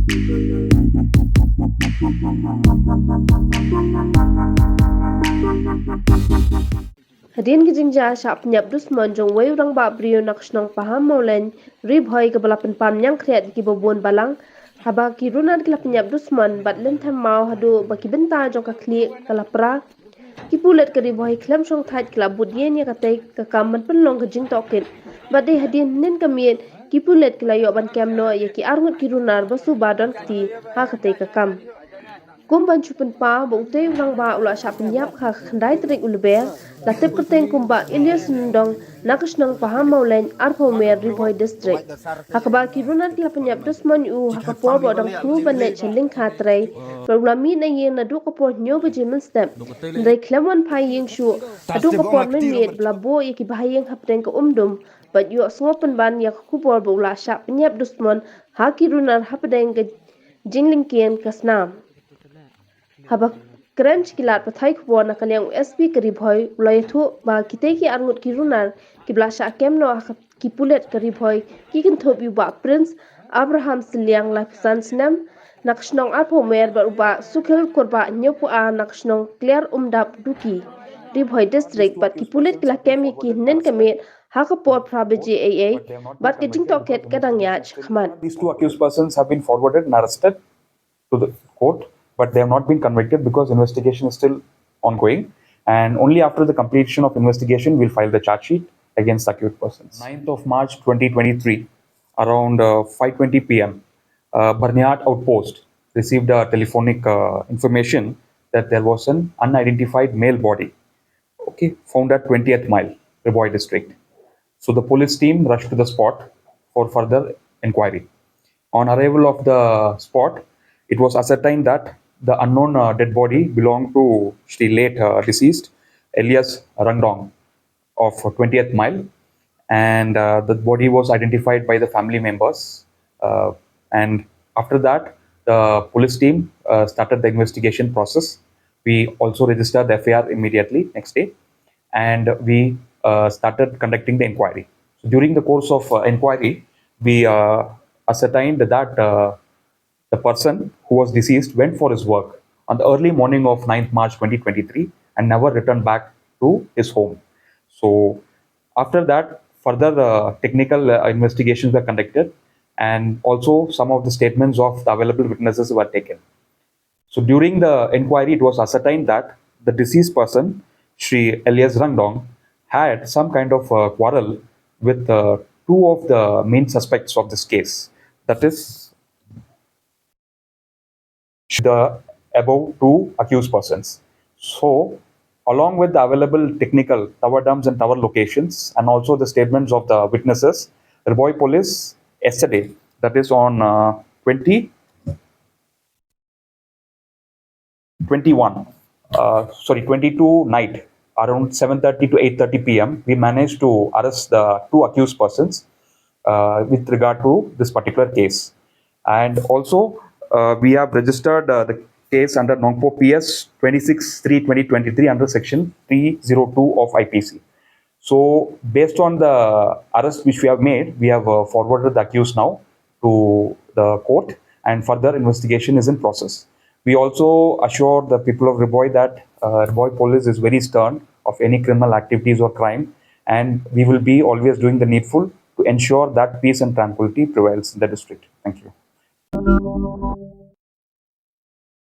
Hadien ki jingjia shah Pyniap Dusmon jong uwei Rangbah briew nak shnong Pahammawlein Ri-Bhoi ke bala pynpar ñiang khriat ki babon balang haba ki runar kila Pyniap Dusmon bat Lynthem Maw haduh baki bynta jong khleh kala pra ki Pulit ke Ri-Bhoi khlem shongthaid kila buddien ya katai ka kaman penlong ke jing toket bat de Hadien nen kamiet ki Pulit kila yo ban kemno ya ki arngut ki runar ba Suba Donkti ha katai ka kam kumban chupen pa bong te Rangbah ula sha Pyniap kha khandai trik ulbe la tep keteng kumba Elius Ryndong naka shnong Pahamawlein Ri-Bhoi District hakaba ki runar kila Pyniap Dusmon u hakapor bo dang kru banet cheling khatrai problemi na yen na du kapor nyo beje min step ndai khlemon phai yeng shu adu kapor min miet bla bo ye ki bahayeng hapteng ka umdum but yu sngopen ban ya kupor bo ula sha Pyniap Dusmon ha ki runar hapdeng ka jingling kien kasnam haba crunch kilat pathai khbo na kaliang usb ke Ri-Bhoi ulai thu ba kite ki arngut ki runar ki blasha kemno ki Pulit ke Ri-Bhoi ki kin thob yu ba prince abraham siliang la san snam nakshnong Pahammawlein ba uba sukhil korba nyopu a nakshnong clear umdap duki Ri-Bhoi District but ki Pulit kila kem ki nen kamet hakapor prabeje aa but ke jing toket kadang yach khman. These two accused persons have been forwarded and arrested to the court, but they have not been convicted because investigation is still ongoing. And only after the completion of investigation, we'll file the charge sheet against accused persons. 9th of March 2023, around 5:20 p.m., Pyniap outpost received a telephonic information that there was an unidentified male body, found at 20th mile, Ri-Bhoi District. So the police team rushed to the spot for further inquiry. On arrival of the spot, it was ascertained that the unknown dead body belonged to the late deceased Elius Ryndong of 20th mile, and the body was identified by the family members. And after that, the police team started the investigation process. We also registered the FIR immediately next day, and we started conducting the inquiry. So during the course of inquiry, we ascertained that the person who was deceased went for his work on the early morning of 9th March 2023 and never returned back to his home. So after that, further technical investigations were conducted, and also some of the statements of the available witnesses were taken. So during the inquiry, it was ascertained that the deceased person, Sri Elius Ryndong, had some kind of quarrel with two of the main suspects of this case, that is the above two accused persons. So along with the available technical tower dumps and tower locations and also the statements of the witnesses, Ri-Bhoi police yesterday, that is on 22 night, around 7:30 to 8:30 p.m., we managed to arrest the two accused persons with regard to this particular case. And also, we have registered the case under Nongpo PS 26/3/2023 under section 302 of IPC. So, based on the arrest which we have made, we have forwarded the accused now to the court, and further investigation is in process. We also assure the people of Ri-Bhoi that Ri-Bhoi police is very stern of any criminal activities or crime, and we will be always doing the needful to ensure that peace and tranquility prevails in the district. Thank you.